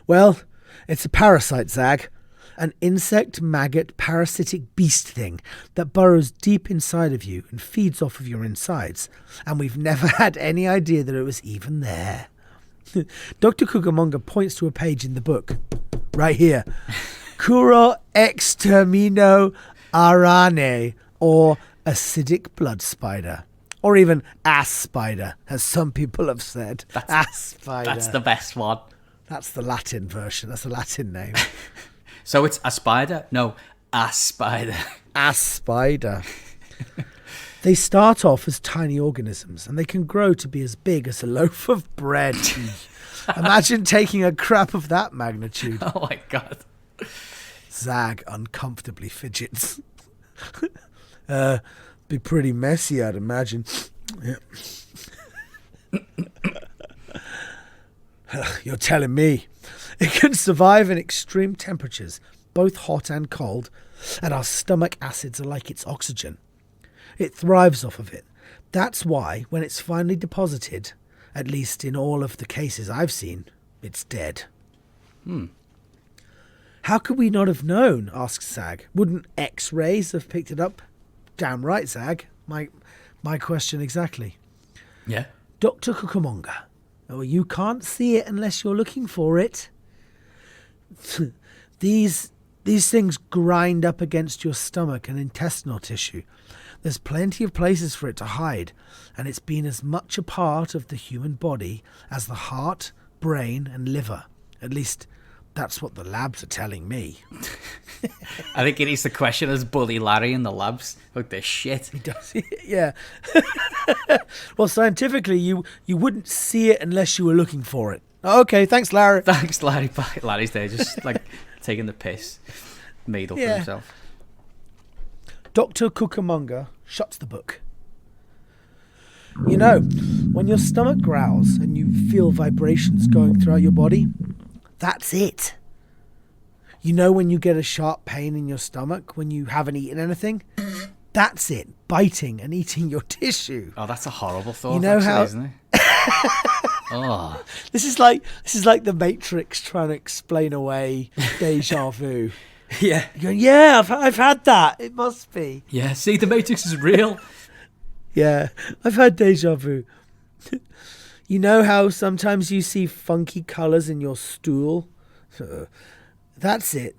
Well, it's a parasite, Zag. An insect, maggot, parasitic beast thing that burrows deep inside of you and feeds off of your insides. And we've never had any idea that it was even there. Dr. Cucamonga points to a page in the book. Right here. Curo extermino arane, or acidic blood spider. Or even ass spider, as some people have said. Ass spider. That's the best one. That's the Latin version. That's the Latin name. So it's a spider? No, a spider. Ass spider. They start off as tiny organisms, and they can grow to be as big as a loaf of bread. Imagine taking a crap of that magnitude. Oh my God. Zag uncomfortably fidgets. Be pretty messy, I'd imagine. Yeah. You're telling me. It can survive in extreme temperatures, both hot and cold, and our stomach acids are like its oxygen. It thrives off of it. That's why, when it's finally deposited, at least in all of the cases I've seen, it's dead. How could we not have known? Asks Zag. Wouldn't X-rays have picked it up? Damn right, Zag. My question exactly. Yeah. Dr. Cucamonga. Oh, you can't see it unless you're looking for it. These things grind up against your stomach and intestinal tissue. There's plenty of places for it to hide, and it's been as much a part of the human body as the heart, brain, and liver. At least, that's what the labs are telling me. I think he needs to question us Bully Larry in the labs. Like, they're shit. He does, yeah. Well, scientifically, you wouldn't see it unless you were looking for it. Okay, thanks, Larry. Thanks, Larry. Bye. Larry's there just, like, taking the piss. Made up for himself. Dr. Cucamonga shuts the book. You know, when your stomach growls and you feel vibrations going throughout your body, that's it. You know when you get a sharp pain in your stomach when you haven't eaten anything? That's it, biting and eating your tissue. Oh, that's a horrible thought, you know actually, isn't it? Oh. This is like the Matrix trying to explain away deja vu. Yeah. You're going, yeah, I've had that. It must be. Yeah, see, the Matrix is real. Yeah, I've had deja vu. You know how sometimes you see funky colours in your stool? That's it.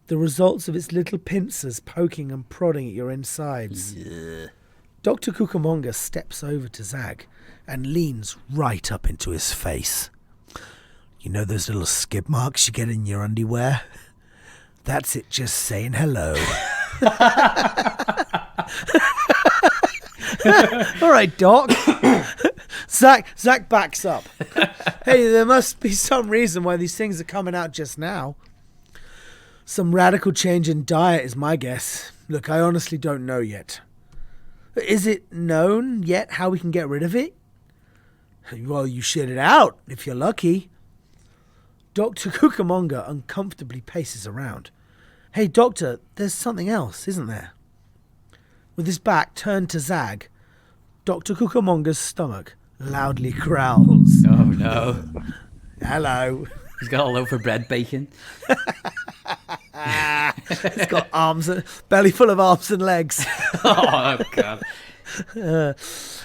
The results of its little pincers poking and prodding at your insides. Yeah. Dr. Cucamonga steps over to Zag and leans right up into his face. You know those little skid marks you get in your underwear? That's it just saying hello. All right, Doc. Zach backs up. Hey, there must be some reason why these things are coming out just now. Some radical change in diet is my guess. Look, I honestly don't know yet. Is it known yet how we can get rid of it? Well, you shit it out, if you're lucky. Dr. Cucamonga uncomfortably paces around. Hey, Doctor, there's something else, isn't there? With his back turned to Zag, Dr. Cucamonga's stomach loudly growls. Oh, no. Hello. He's got a loaf of bread bacon. He's got belly full of arms and legs. Oh, God.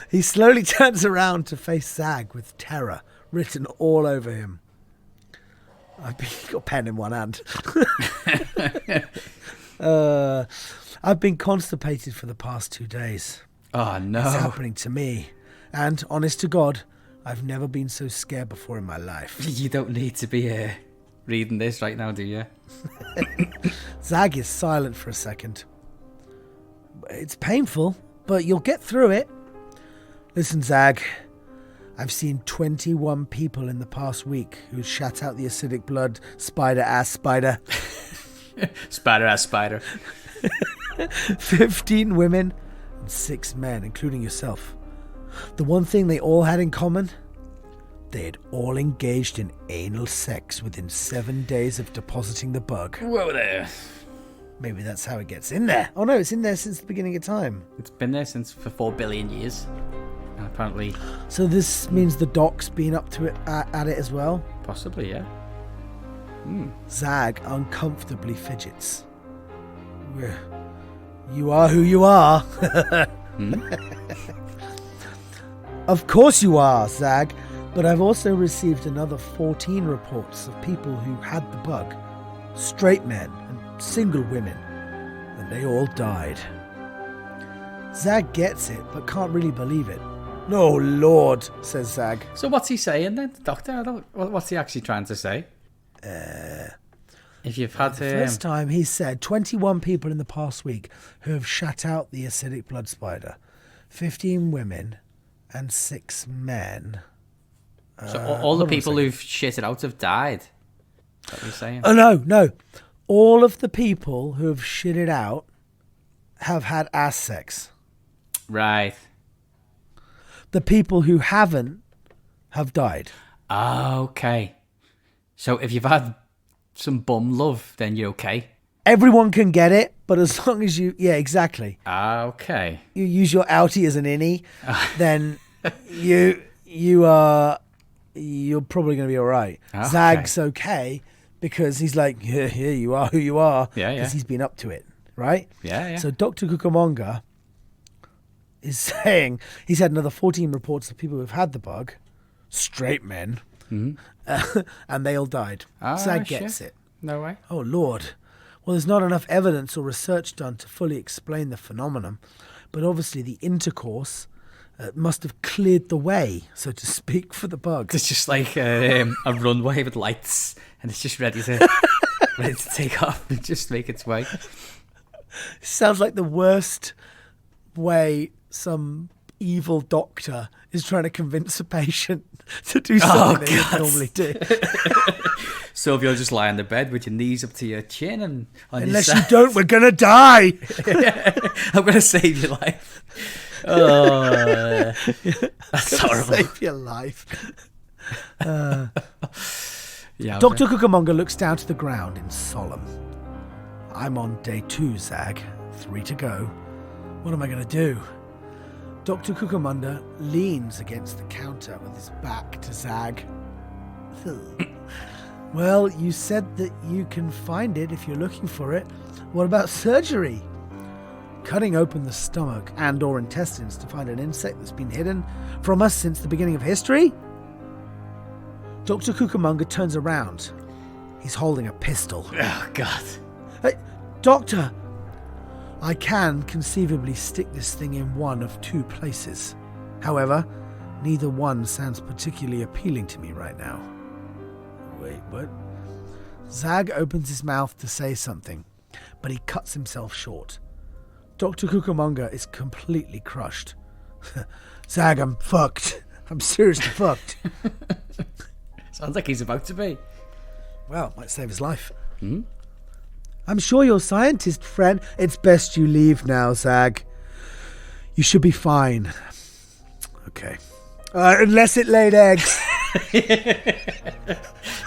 He slowly turns around to face Zag with terror written all over him. I've got a pen in one hand. I've been constipated for the past 2 days. Oh, no. It's happening to me. And, honest to God, I've never been so scared before in my life. You don't need to be reading this right now, do you? Zag is silent for a second. It's painful, but you'll get through it. Listen, Zag, I've seen 21 people in the past week who shat out the acidic blood spider-ass spider. Spider-ass spider. 15 women and 6 men, including yourself. The one thing they all had in common? They had all engaged in anal sex within 7 days of depositing the bug. Whoa there. Maybe that's how it gets in there. Oh no, it's in there since the beginning of time. It's been there for 4 billion years. And apparently... So this means the doc's been up to it at it as well? Possibly, yeah. Zag uncomfortably fidgets. You are who you are. Of course you are, Zag. But I've also received another 14 reports of people who had the bug. Straight men and single women. And they all died. Zag gets it, but can't really believe it. Oh, Lord, says Zag. So what's he saying then, Doctor? What's he actually trying to say? If you've had The first time he said 21 people in the past week who have shat out the acidic blood spider. 15 women and 6 men. So all the people who've shit it out have died? Is that what you're saying? Oh, no. All of the people who have shit it out have had ass sex. Right. The people who haven't have died. Okay. So if you've had some bum love, then you're okay? Everyone can get it, but as long as you... Yeah, exactly. Okay. You use your outie as an innie, then you're probably going to be all right. Okay. Zag's okay because he's like, yeah, you are who you are. Yeah. Because he's been up to it, right? Yeah. So Dr. Cucamonga is saying he's had another 14 reports of people who've had the bug, straight men, and they all died. Zag gets it. No way. Oh, Lord. Well, there's not enough evidence or research done to fully explain the phenomenon, but obviously the intercourse must have cleared the way, so to speak, for the bug. It's just like a runway with lights, and it's just ready to take off and just make its way. Sounds like the worst way some evil doctor is trying to convince a patient to do something they wouldn't normally do. So if you'll just lie on the bed with your knees up to your chin and on Unless your you don't, we're going to die. I'm going to save your life. Oh, that's horrible. Save your life. Yeah, Dr. Cucamonga looks down to the ground in solemn. I'm on day 2, Zag. 3 to go. What am I going to do? Dr. Cucamonga leans against the counter with his back to Zag. Well, you said that you can find it if you're looking for it. What about surgery? Cutting open the stomach and or intestines to find an insect that's been hidden from us since the beginning of history? Dr. Cucamonga turns around. He's holding a pistol. Oh, God. Hey, Doctor! I can conceivably stick this thing in one of 2 places. However, neither one sounds particularly appealing to me right now. Wait, what? Zag opens his mouth to say something, but he cuts himself short. Dr. Cucamonga is completely crushed. Zag, I'm fucked. I'm seriously fucked. Sounds like he's about to be. Well, might save his life. I'm sure your scientist friend... It's best you leave now, Zag. You should be fine. Okay. Unless it laid eggs.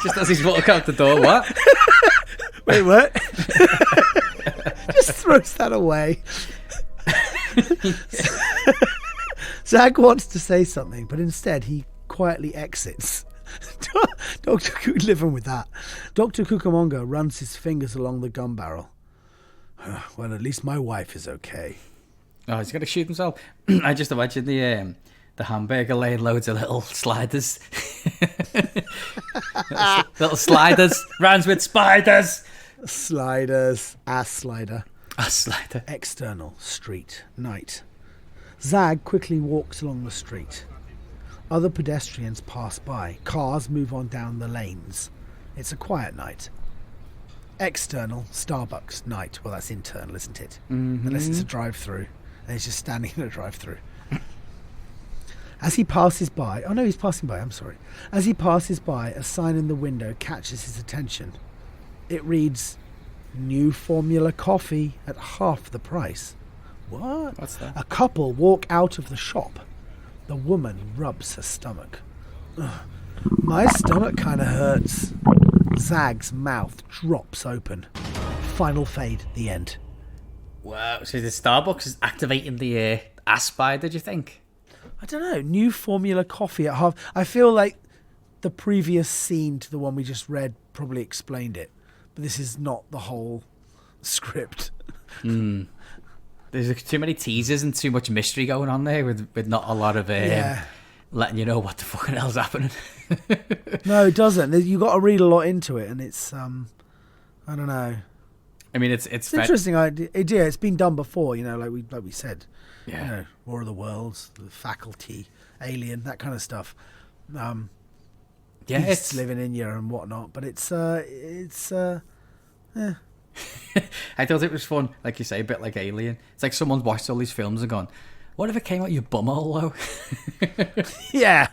Just as he's walking out the door, what? Wait, what? Just throws that away. Zag wants to say something, but instead he quietly exits. Dr. Living with that. Dr. Cucamonga runs his fingers along the gun barrel. Well, at least my wife is okay. Oh, he's going to shoot himself. I just imagine the hamburger laying loads of little sliders. little sliders. Rhymes with spiders. Sliders. Ass slider. Ass slider. External. Street. Night. Zag quickly walks along the street. Other pedestrians pass by. Cars move on down the lanes. It's a quiet night. External. Starbucks. Night. Well, that's internal, isn't it? Mm-hmm. Unless it's a drive-through. And he's just standing in a drive-through. As he passes by... Oh, no, he's passing by. I'm sorry. As he passes by, a sign in the window catches his attention. It reads, "New formula coffee at half the price." What? What's that? A couple walk out of the shop. The woman rubs her stomach. Ugh. My stomach kind of hurts. Zag's mouth drops open. Final fade, the end. Wow, so the Starbucks is activating the ass spider, do you think? I don't know. New formula coffee at half. I feel like the previous scene to the one we just read probably explained it. But this is not the whole script. There's too many teasers and too much mystery going on there with not a lot of letting you know what the fucking hell's happening. No, it doesn't. You got to read a lot into it, and it's I don't know. I mean, it's an interesting idea. It's been done before, like we said. Yeah. War of the Worlds, The Faculty, Alien, that kind of stuff. Beasts living in you and whatnot, but it's I thought it was fun, like you say, a bit like Alien. It's like someone's watched all these films and gone, what if it came out your bumhole though? Yeah.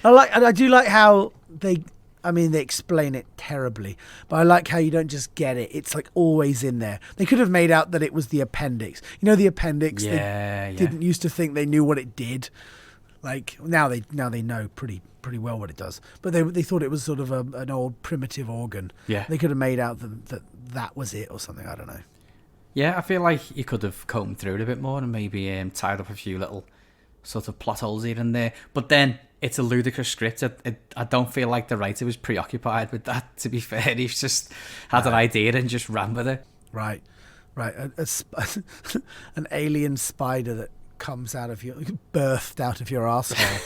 I do like how they explain it terribly, but I like how you don't just get it. It's like always in there. They could have made out that it was the appendix. The appendix. They didn't used to think they knew what it did. Like now they know pretty well what it does. But they thought it was sort of an old primitive organ. Yeah. They could have made out that was it or something. I don't know. Yeah, I feel like you could have combed through it a bit more and maybe tied up a few little sort of plot holes here and there. But then it's a ludicrous script. I don't feel like the writer was preoccupied with that, to be fair. He's just had an idea and just ran with it. Right. An alien spider that comes birthed out of your asshole.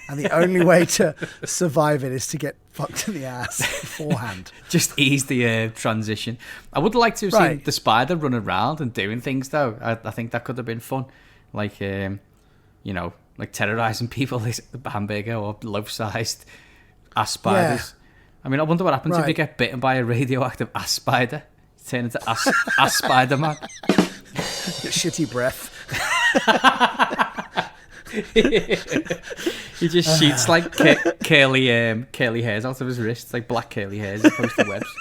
And the only way to survive it is to get fucked in the ass beforehand. Just ease the transition. I would like to have seen the spider run around and doing things, though. I think that could have been fun. Like, like terrorising people with a hamburger or loaf-sized ass spiders. Yeah. I mean, I wonder what happens if you get bitten by a radioactive ass spider. You turn into ass spider man. Get shitty breath. He just shoots like curly hairs out of his wrists, like black curly hairs as opposed to webs.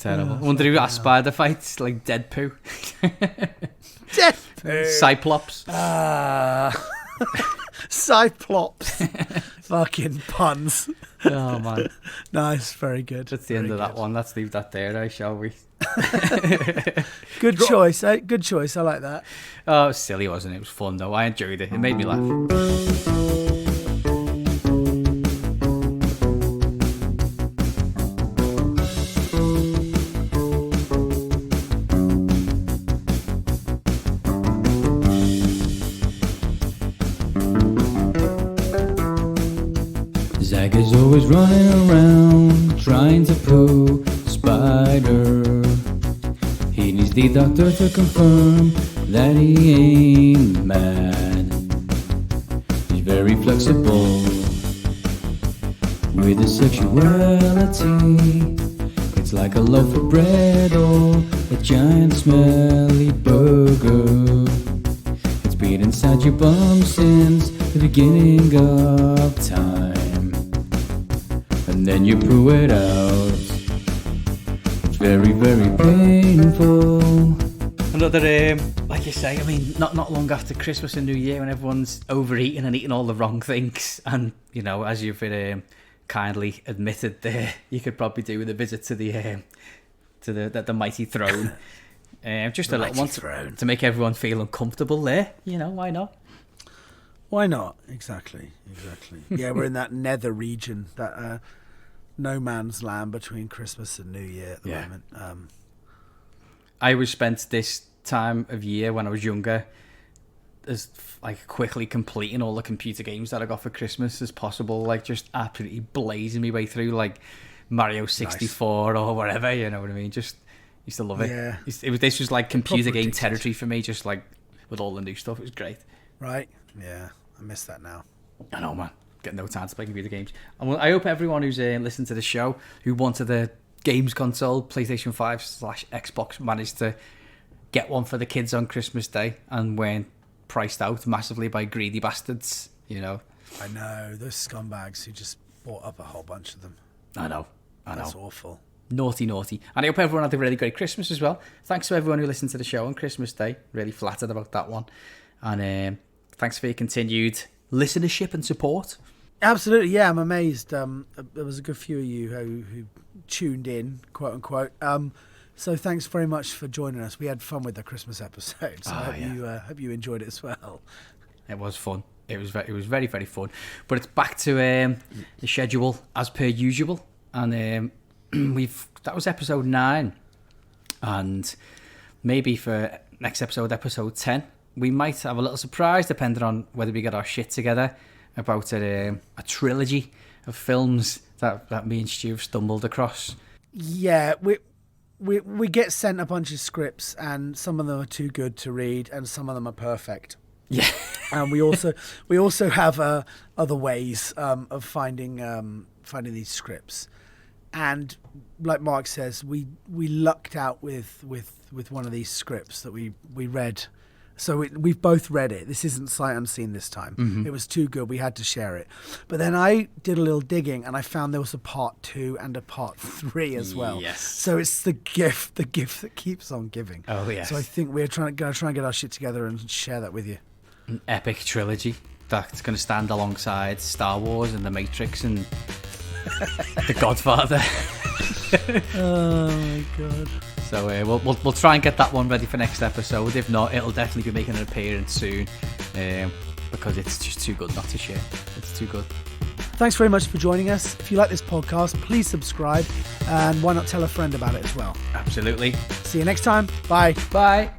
Terrible. I wonder who ass spider fights, like dead poo. Dead poo. Cyclops. Cyclops. Fucking puns. Oh man. Nice, very good. That's the end of that one. Let's leave that there, shall we? Good choice. Good choice. I like that. Oh, it was silly, wasn't it? It was fun though. I enjoyed it. It made me laugh. Zag is always running around trying to poo spider. He needs the doctor to confirm that he ain't mad. He's very flexible with his sexuality. It's like a loaf of bread or a giant smelly burger. It's been inside your bum since the beginning of time. And and then you poo it out. It's very, very painful. Another, like you say, I mean, not long after Christmas and New Year, when everyone's overeating and eating all the wrong things, and you know, as you've kindly admitted, there, you could probably do with a visit to the mighty throne. Just a little one to make everyone feel uncomfortable there. You know, why not? Why not? Exactly. Yeah, we're in that nether region, that no man's land between Christmas and New Year at the moment. I always spent this time of year when I was younger as like quickly completing all the computer games that I got for Christmas as possible, like just absolutely blazing my way through like Mario 64 or whatever, you know what I mean? Just used to love it. Yeah. This was like computer game territory for me, just like with all the new stuff. It was great. Right? Yeah, I miss that now. I know, man. Get no time to play computer games. And I hope everyone who's listened to the show who wanted a games console, PlayStation 5/Xbox, managed to get one for the kids on Christmas Day and weren't priced out massively by greedy bastards, you know. I know, those scumbags who just bought up a whole bunch of them. I know. That's awful. Naughty. And I hope everyone had a really great Christmas as well. Thanks to everyone who listened to the show on Christmas Day. Really flattered about that one. And thanks for your continued listenership and support. Absolutely, yeah, I'm amazed. There was a good few of you who tuned in, quote unquote. So thanks very much for joining us. We had fun with the Christmas episode, so I hope you enjoyed it as well. It was fun. It was very, very fun. But it's back to the schedule as per usual, and that was episode 9, and maybe for next episode 10, we might have a little surprise depending on whether we get our shit together about a trilogy of films that me and Stu have stumbled across. Yeah, we get sent a bunch of scripts, and some of them are too good to read, and some of them are perfect. Yeah, and we also have other ways of finding these scripts. And like Mark says, we lucked out with one of these scripts that we read. So we've both read it. This isn't sight unseen this time. Mm-hmm. It was too good. We had to share it. But then I did a little digging, and I found there was a part 2 and a part 3 as well. Yes. So it's the gift that keeps on giving. Oh, yes. So I think we're going to try and get our shit together and share that with you. An epic trilogy that's going to stand alongside Star Wars and The Matrix and The Godfather. Oh, my God. So we'll try and get that one ready for next episode. If not, it'll definitely be making an appearance soon, because it's just too good not to share. It's too good. Thanks very much for joining us. If you like this podcast, please subscribe, and why not tell a friend about it as well. Absolutely. See you next time. Bye. Bye.